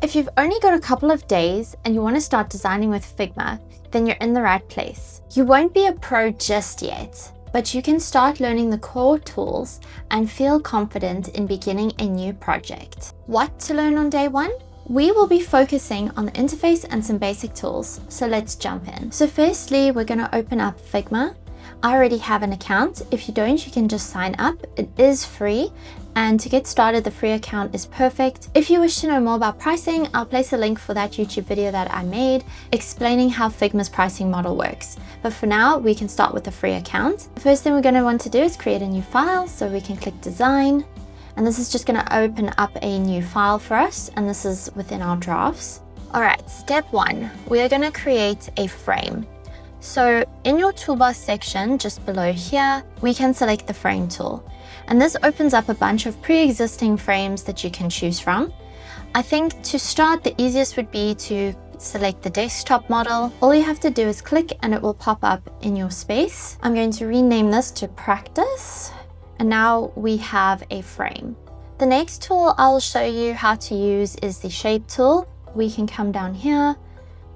If you've only got a couple of days and you want to start designing with Figma, then you're in the right place. You won't be a pro just yet, but you can start learning the core tools and feel confident in beginning a new project. What to learn on day one? We will be focusing on the interface and some basic tools, so let's jump in. So firstly, we're going to open up Figma. I already have an account. If you don't, you can just sign up. It is free, and to get started, the free account is perfect. If you wish to know more about pricing, I'll place a link for that YouTube video that I made explaining how Figma's pricing model works. But for now, we can start with the free account. The first thing we're going to want to do is create a new file, so we can click Design. And this is just going to open up a new file for us, and this is within our drafts. All right, step one, we are going to create a frame. So in your toolbar section, just below here, we can select the frame tool. And this opens up a bunch of pre-existing frames that you can choose from. I think to start, the easiest would be to select the desktop model. All you have to do is click and it will pop up in your space. I'm going to rename this to Practice. And now we have a frame. The next tool I'll show you how to use is the shape tool. We can come down here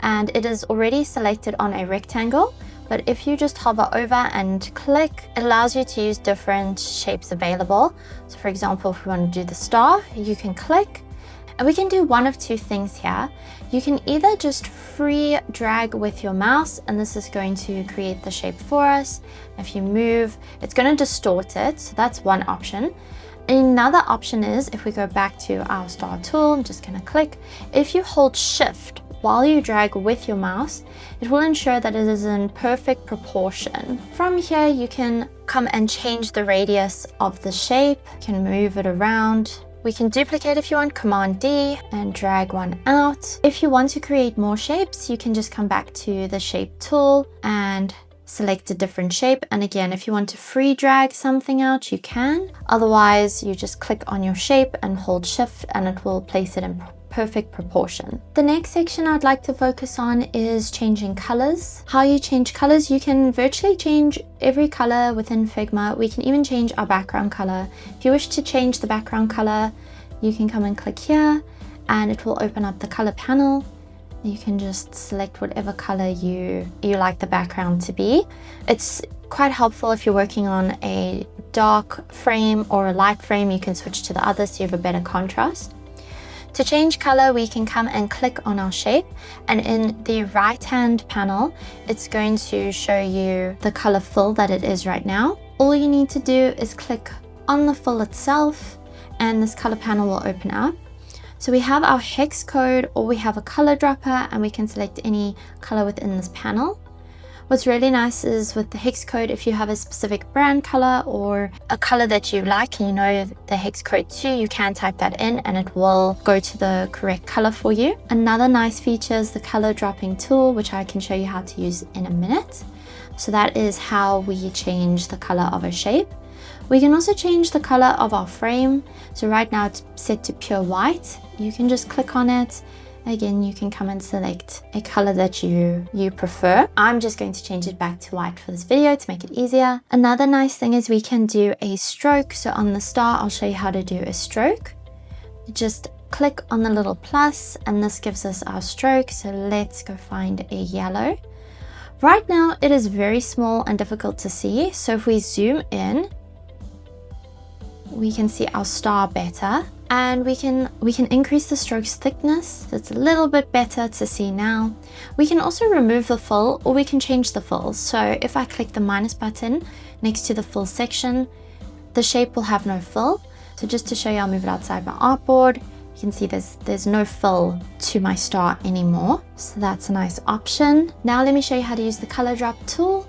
and it is already selected on a rectangle. But if you just hover over and click, it allows you to use different shapes available. So for example, if we want to do the star, you can click. And we can do one of two things here. You can either just free drag with your mouse, and this is going to create the shape for us. If you move, it's going to distort it. So that's one option. Another option is if we go back to our star tool, I'm just going to click. If you hold shift while you drag with your mouse, it will ensure that it is in perfect proportion. From here, you can come and change the radius of the shape. You can move it around. We can duplicate if you want, Command D, and drag one out. If you want to create more shapes, you can just come back to the shape tool and select a different shape. And again, if you want to free drag something out, you can. Otherwise, you just click on your shape and hold shift and it will place it in perfect proportion. The next section I'd like to focus on is changing colors. How you change colors, you can virtually change every color within Figma. We can even change our background color. If you wish to change the background color, you can come and click here and it will open up the color panel. You can just select whatever color you like the background to be. It's quite helpful if you're working on a dark frame or a light frame. You can switch to the other so you have a better contrast. To change color, we can come and click on our shape, and in the right-hand panel, it's going to show you the color fill that it is right now. All you need to do is click on the fill itself, and this color panel will open up. So we have our hex code, or we have a color dropper, and we can select any color within this panel. What's really nice is with the hex code, if you have a specific brand color or a color that you like and you know the hex code too, you can type that in and it will go to the correct color for you. Another nice feature is the color dropping tool, which I can show you how to use in a minute. So that is how we change the color of a shape. We can also change the color of our frame. So right now it's set to pure white. You can just click on it. Again, you can come and select a color that you prefer. I'm just going to change it back to white for this video to make it easier. Another nice thing is we can do a stroke. So on the star, I'll show you how to do a stroke. Just click on the little plus and this gives us our stroke. So let's go find a yellow. Right now, it is very small and difficult to see. So if we zoom in, we can see our star better. And we can increase the stroke's thickness. So it's a little bit better to see now. We can also remove the fill, or we can change the fill. So if I click the minus button next to the fill section, the shape will have no fill. So just to show you, I'll move it outside my artboard. You can see there's no fill to my star anymore. So that's a nice option. Now let me show you how to use the color drop tool.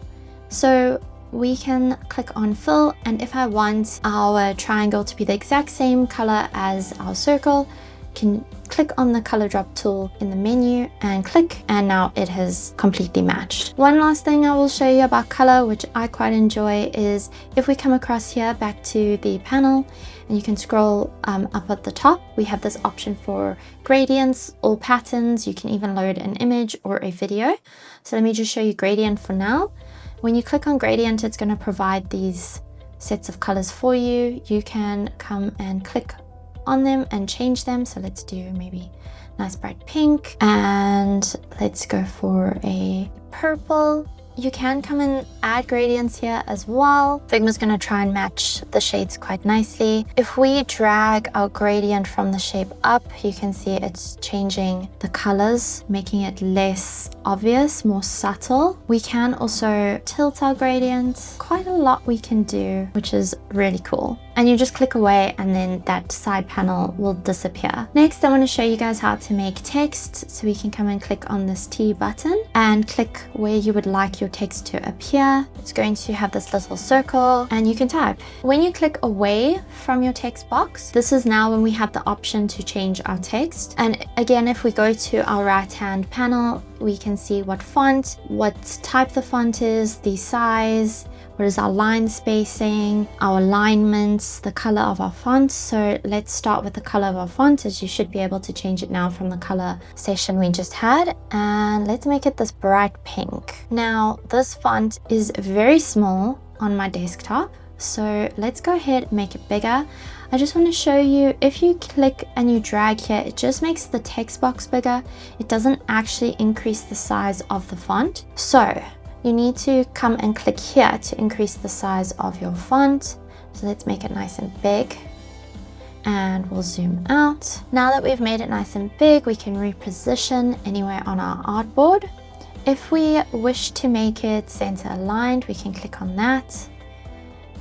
So we can click on fill, and if I want our triangle to be the exact same color as our circle, can click on the color drop tool in the menu and click, and now it has completely matched. One last thing I will show you about color, which I quite enjoy, is if we come across here back to the panel and you can scroll up at the top, we have this option for gradients or patterns. You can even load an image or a video. So let me just show you gradient for now. When you click on gradient, it's going to provide these sets of colors for you. You can come and click on them and change them. So let's do maybe nice bright pink, and let's go for a purple. You can come and add gradients here as well. Figma's going to try and match the shades quite nicely. If we drag our gradient from the shape up, you can see it's changing the colors, making it less obvious, more subtle. We can also tilt our gradient. Quite a lot we can do, which is really cool. And you just click away and then that side panel will disappear. Next, I want to show you guys how to make text. So we can come and click on this T button and click where you would like your text to appear. It's going to have this little circle and you can type. When you click away from your text box, this is now when we have the option to change our text. And again, if we go to our right-hand panel, we can see what font, what type the font is, the size, what is our line spacing, our alignments, the color of our font. So let's start with the color of our font, as you should be able to change it now from the color session we just had. And let's make it this bright pink. Now, this font is very small on my desktop, so let's go ahead and make it bigger. I just want to show you, if you click and you drag here, it just makes the text box bigger. It doesn't actually increase the size of the font. So you need to come and click here to increase the size of your font. So let's make it nice and big. And we'll zoom out. Now that we've made it nice and big, we can reposition anywhere on our artboard. If we wish to make it center aligned, we can click on that.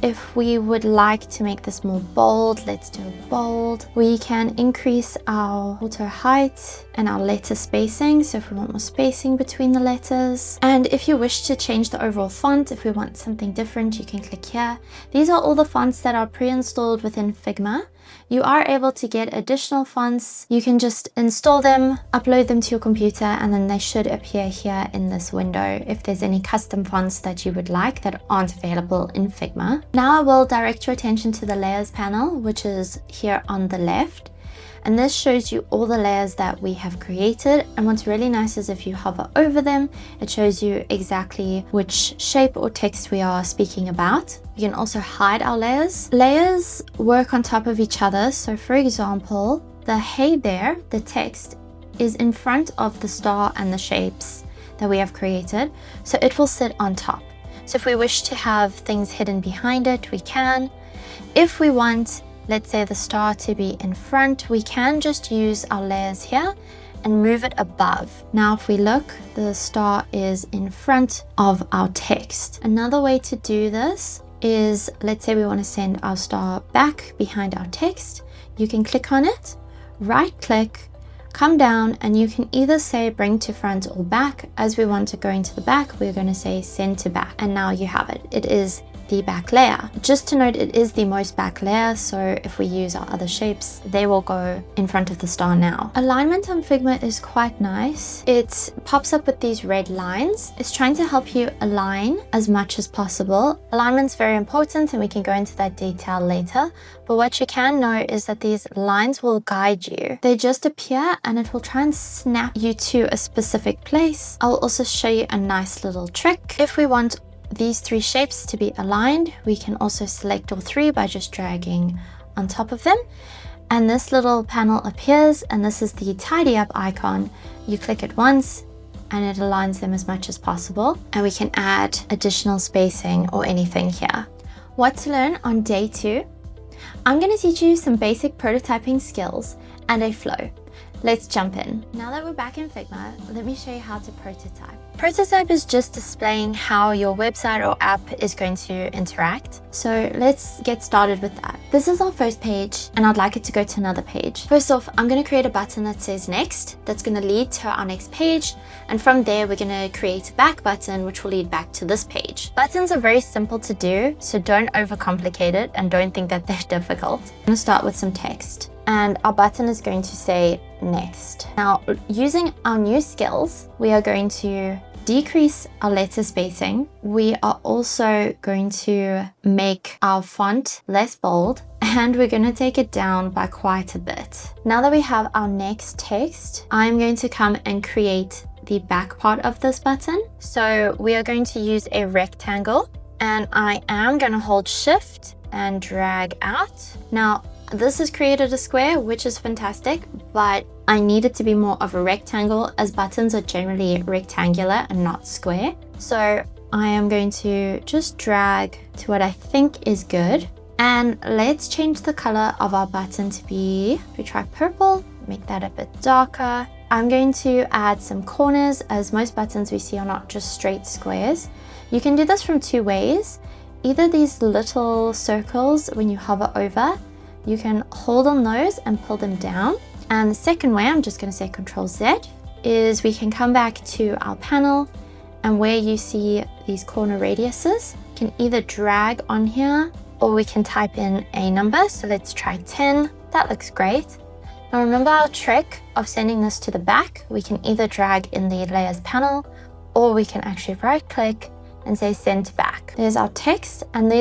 If we would like to make this more bold, let's do it bold. We can increase our auto height and our letter spacing. So if we want more spacing between the letters. And if you wish to change the overall font, if we want something different, you can click here. These are all the fonts that are pre-installed within Figma. You are able to get additional fonts. You can just install them, upload them to your computer, and then they should appear here in this window if there's any custom fonts that you would like that aren't available in Figma. Now I will direct your attention to the layers panel, which is here on the left. And this shows you all the layers that we have created. And what's really nice is if you hover over them, it shows you exactly which shape or text we are speaking about. You can also hide our layers. Layers work on top of each other. So for example, the hey there, the text, is in front of the star and the shapes that we have created. So it will sit on top. So if we wish to have things hidden behind it, we can. If we want, let's say, the star to be in front, we can just use our layers here and move it above. Now, if we look, the star is in front of our text. Another way to do this is, let's say we want to send our star back behind our text. You can click on it, right click, come down, and you can either say bring to front or back. As we want to go into the back, we're going to say send to back. And now you have it. It is the back layer. Just to note, it is the most back layer, so if we use our other shapes, they will go in front of the star now. Alignment on Figma is quite nice. It pops up with these red lines. It's trying to help you align as much as possible. Alignment's very important, and we can go into that detail later. But what you can know is that these lines will guide you. They just appear and it will try and snap you to a specific place. I'll also show you a nice little trick. If we want these three shapes to be aligned, we can also select all three by just dragging on top of them. And this little panel appears, and this is the tidy up icon. You click it once and it aligns them as much as possible. And we can add additional spacing or anything here. What to learn on day 2? I'm going to teach you some basic prototyping skills and a flow. Let's jump in. Now that we're back in Figma, let me show you how to prototype. Prototype is just displaying how your website or app is going to interact. So let's get started with that. This is our first page, and I'd like it to go to another page. First off, I'm going to create a button that says next. That's going to lead to our next page. And from there, we're going to create a back button, which will lead back to this page. Buttons are very simple to do, so don't overcomplicate it and don't think that they're difficult. I'm going to start with some text. And our button is going to say next. Now, using our new skills, we are going to decrease our letter spacing. We are also going to make our font less bold, and we're going to take it down by quite a bit. Now that we have our next text, I'm going to come and create the back part of this button. So we are going to use a rectangle, and I am going to hold Shift and drag out. Now, this has created a square, which is fantastic, but I need it to be more of a rectangle, as buttons are generally rectangular and not square. So I am going to just drag to what I think is good. And let's change the color of our button to be, we try purple, make that a bit darker. I'm going to add some corners, as most buttons we see are not just straight squares. You can do this from two ways. Either these little circles, when you hover over, you can hold on those and pull them down. And the second way, I'm just going to say Control Z, is we can come back to our panel, and where you see these corner radiuses, you can either drag on here or we can type in a number. So let's try 10. That looks great. Now remember our trick of sending this to the back. We can either drag in the layers panel, or we can actually right click and say send to back. There's our text, and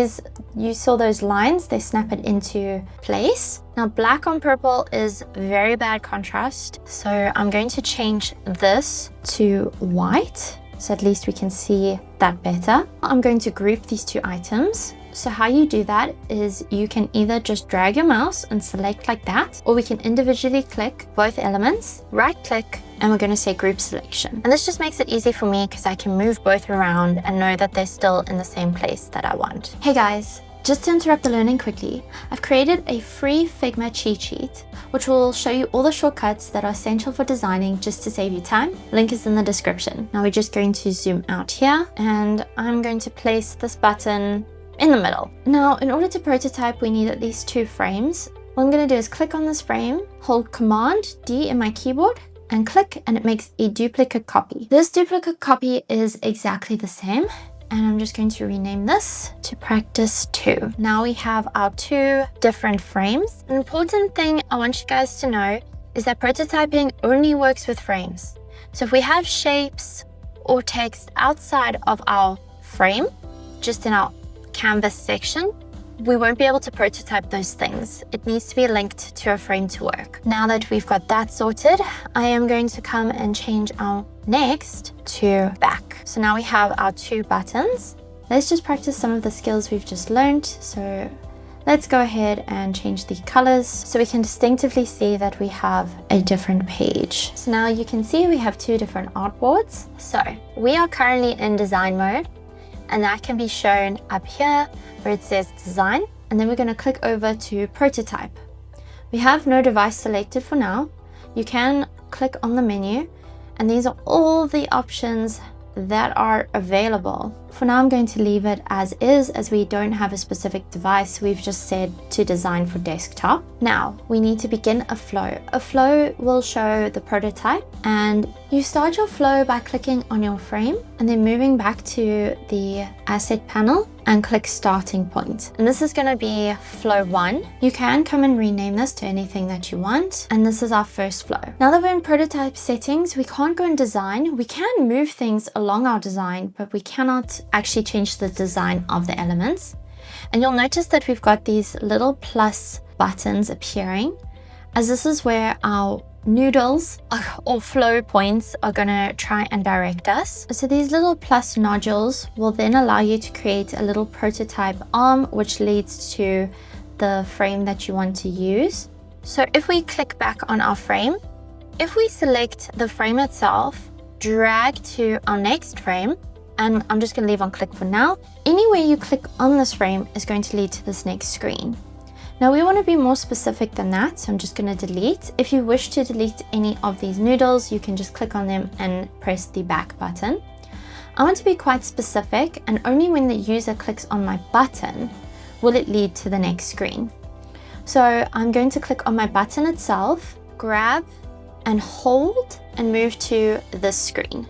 you saw those lines, they snap it into place. Now black on purple is very bad contrast, so I'm going to change this to white, so at least we can see that better. I'm going to group these two items. So how you do that is you can either just drag your mouse and select like that, or we can individually click both elements, right click, and we're going to say group selection. And this just makes it easy for me because I can move both around and know that they're still in the same place that I want. Hey guys, just to interrupt the learning quickly, I've created a free Figma cheat sheet, which will show you all the shortcuts that are essential for designing just to save you time. Link is in the description. Now we're just going to zoom out here, and I'm going to place this button in the middle. Now, in order to prototype, we need at least 2 frames. What I'm going to do is click on this frame, hold Command D in my keyboard, and click, and it makes a duplicate copy. This duplicate copy is exactly the same, and I'm just going to rename this to practice 2. Now we have our 2 different frames. An important thing I want you guys to know is that prototyping only works with frames. So if we have shapes or text outside of our frame, just in our canvas section, we won't be able to prototype those things. It needs to be linked to a frame to work. Now that we've got that sorted, I am going to come and change our next to back. So now we have our 2 buttons. Let's just practice some of the skills we've just learned. So let's go ahead and change the colors so we can distinctively see that we have a different page. So now you can see we have 2 different artboards. So we are currently in design mode, and that can be shown up here where it says design, and then we're going to click over to prototype. We have no device selected for now. You can click on the menu, and these are all the options that are available. For now, I'm going to leave it as is, as we don't have a specific device. We've just said to design for desktop. Now we need to begin a flow. A flow will show the prototype, and you start your flow by clicking on your frame and then moving back to the asset panel and click starting point. And this is going to be flow 1. You can come and rename this to anything that you want. And this is our first flow. Now that we're in prototype settings, we can't go in design. We can move things along our design, but we cannot actually change the design of the elements. And you'll notice that we've got these little plus buttons appearing, as this is where our noodles or flow points are going to try and direct us. So these little plus nodules will then allow you to create a little prototype arm, which leads to the frame that you want to use. So if we click back on our frame, if we select the frame itself, drag to our next frame, and I'm just going to leave on click for now. Anywhere you click on this frame is going to lead to this next screen. Now we want to be more specific than that, so I'm just going to delete. If you wish to delete any of these noodles, you can just click on them and press the back button. I want to be quite specific, and only when the user clicks on my button will it lead to the next screen. So I'm going to click on my button itself, grab and hold and move to this screen.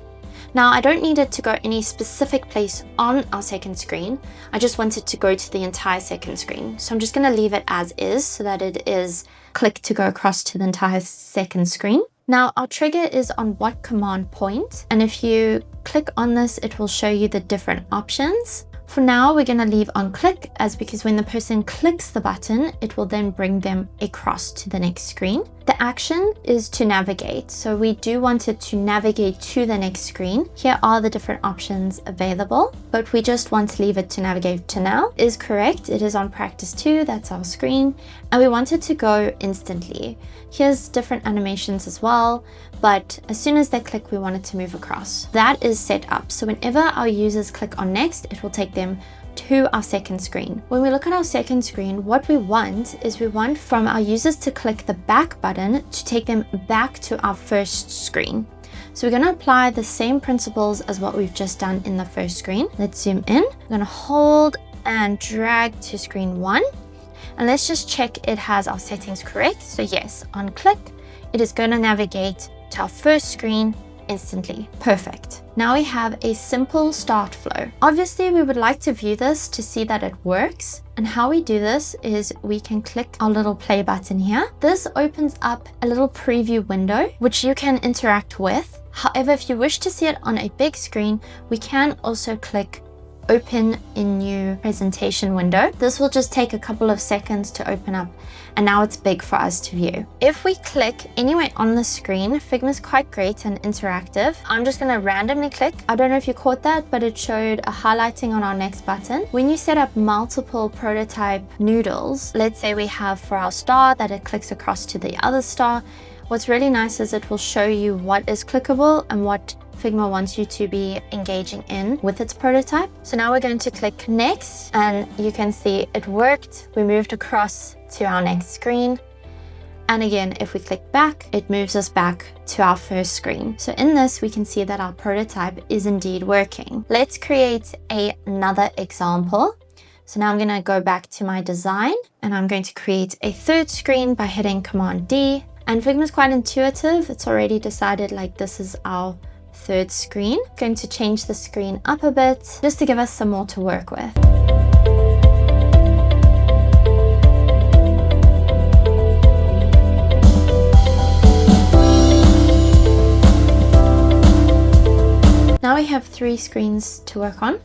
Now I don't need it to go any specific place on our second screen. I just want it to go to the entire second screen. So I'm just going to leave it as is so that it is click to go across to the entire second screen. Now our trigger is on what command point, and if you click on this, it will show you the different options. For now, we're going to leave on click, as because when the person clicks the button, it will then bring them across to the next screen. The action is to navigate. So we do want it to navigate to the next screen. Here are the different options available, but we just want to leave it to navigate to now. Is correct. It is on practice 2. That's our screen. And we want it to go instantly. Here's different animations as well, but as soon as they click, we want it to move across. That is set up. So whenever our users click on next, it will take them to our second screen. When we look at our second screen, what we want is we want from our users to click the back button to take them back to our first screen. So we're going to apply the same principles as what we've just done in the first screen. Let's zoom in. I'm going to hold and drag to screen 1. And let's just check it has our settings correct. So yes, on click, it is going to navigate to our first screen instantly. Perfect. Now we have a simple start flow. Obviously, we would like to view this to see that it works. And how we do this is we can click our little play button here. This opens up a little preview window, which you can interact with. However, if you wish to see it on a big screen, we can also click open in new presentation window. This will just take a couple of seconds to open up, and now it's big for us to view. If we click anywhere on the screen, Figma is quite great and interactive. I'm just going to randomly click. I don't know if you caught that, but it showed a highlighting on our next button. When you set up multiple prototype noodles, let's say we have for our star that it clicks across to the other star. What's really nice is it will show you what is clickable and what Figma wants you to be engaging in with its prototype. So now we're going to click next, and you can see it worked. We moved across to our next screen. And again, if we click back, it moves us back to our first screen. So in this, we can see that our prototype is indeed working. Let's create another example. So now I'm going to go back to my design, and I'm going to create a third screen by hitting Command D. And Figma is quite intuitive. It's already decided like this is our third screen. Going to change the screen up a bit just to give us some more to work with. Now we have 3 screens to work on.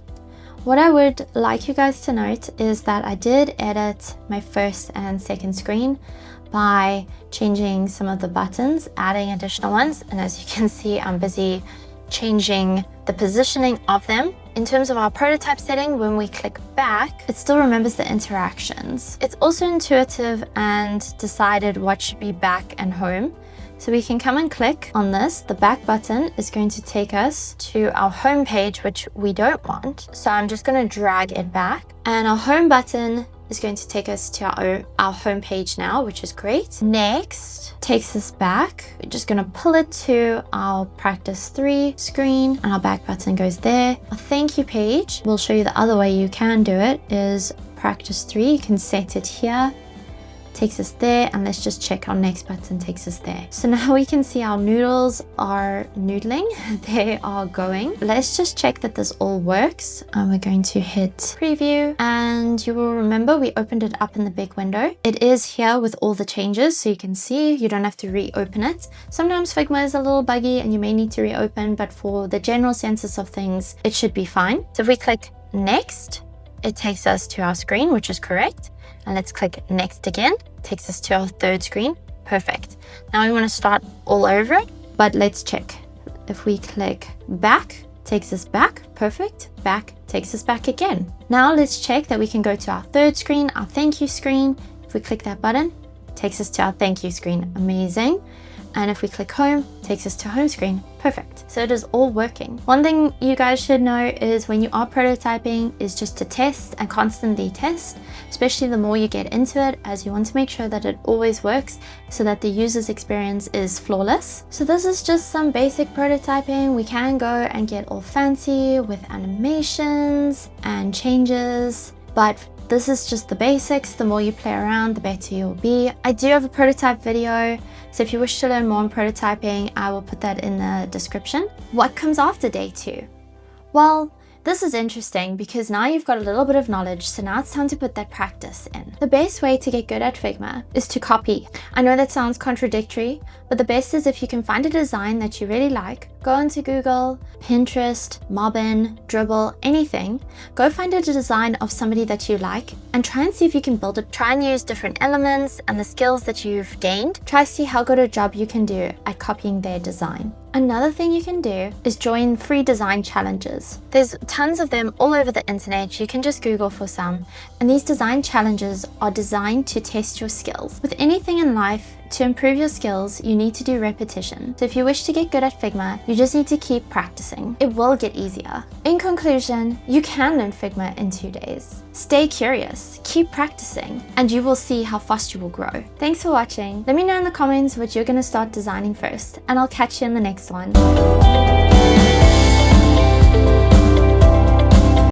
What I would like you guys to note is that I did edit my first and second screen by changing some of the buttons, adding additional ones. And as you can see, I'm busy changing the positioning of them. In terms of our prototype setting, when we click back, it still remembers the interactions. It's also intuitive and decided what should be back and home. So we can come and click on this. The back button is going to take us to our home page, which we don't want. So I'm just going to drag it back, and our home button is going to take us to our home page now, which is great. Next takes us back. We're just going to pull it to our practice 3 screen, and our back button goes there. Our thank you page, we'll show you the other way you can do it, is practice 3. You can set it here. Takes us there, and let's just check our next button takes us there. So now we can see our noodles are noodling. They are going. Let's just check that this all works. We're going to hit preview, and you will remember we opened it up in the big window. It is here with all the changes, so you can see you don't have to reopen it. Sometimes Figma is a little buggy and you may need to reopen, but for the general census of things, it should be fine. So if we click next, it takes us to our screen, which is correct. And let's click next again. Takes us to our third screen. Perfect. Now we want to start all over it, but let's check. If we click back, takes us back. Perfect. Back takes us back again. Now let's check that we can go to our third screen, our thank you screen. If we click that button, takes us to our thank you screen. Amazing. And if we click home, takes us to home screen. Perfect. So it is all working. One thing you guys should know is when you are prototyping is just to test and constantly test, especially the more you get into it, as you want to make sure that it always works so that the user's experience is flawless. So this is just some basic prototyping. We can go and get all fancy with animations and changes, but this is just the basics. The more you play around, the better you'll be. I do have a prototype video, so if you wish to learn more on prototyping, I will put that in the description. What comes after day 2? Well, this is interesting because now you've got a little bit of knowledge, so now it's time to put that practice in. The best way to get good at Figma is to copy. I know that sounds contradictory, but the best is if you can find a design that you really like, go onto Google, Pinterest, Mobbin, Dribble, anything. Go find a design of somebody that you like and try and see if you can build it. Try and use different elements and the skills that you've gained. Try to see how good a job you can do at copying their design. Another thing you can do is join free design challenges. There's tons of them all over the internet. You can just Google for some. And these design challenges are designed to test your skills. With anything in life, to improve your skills, you need to do repetition. So if you wish to get good at Figma, you just need to keep practicing. It will get easier. In conclusion, you can learn Figma in 2 days. Stay curious, keep practicing, and you will see how fast you will grow. Thanks for watching. Let me know in the comments what you're going to start designing first, and I'll catch you in the next one.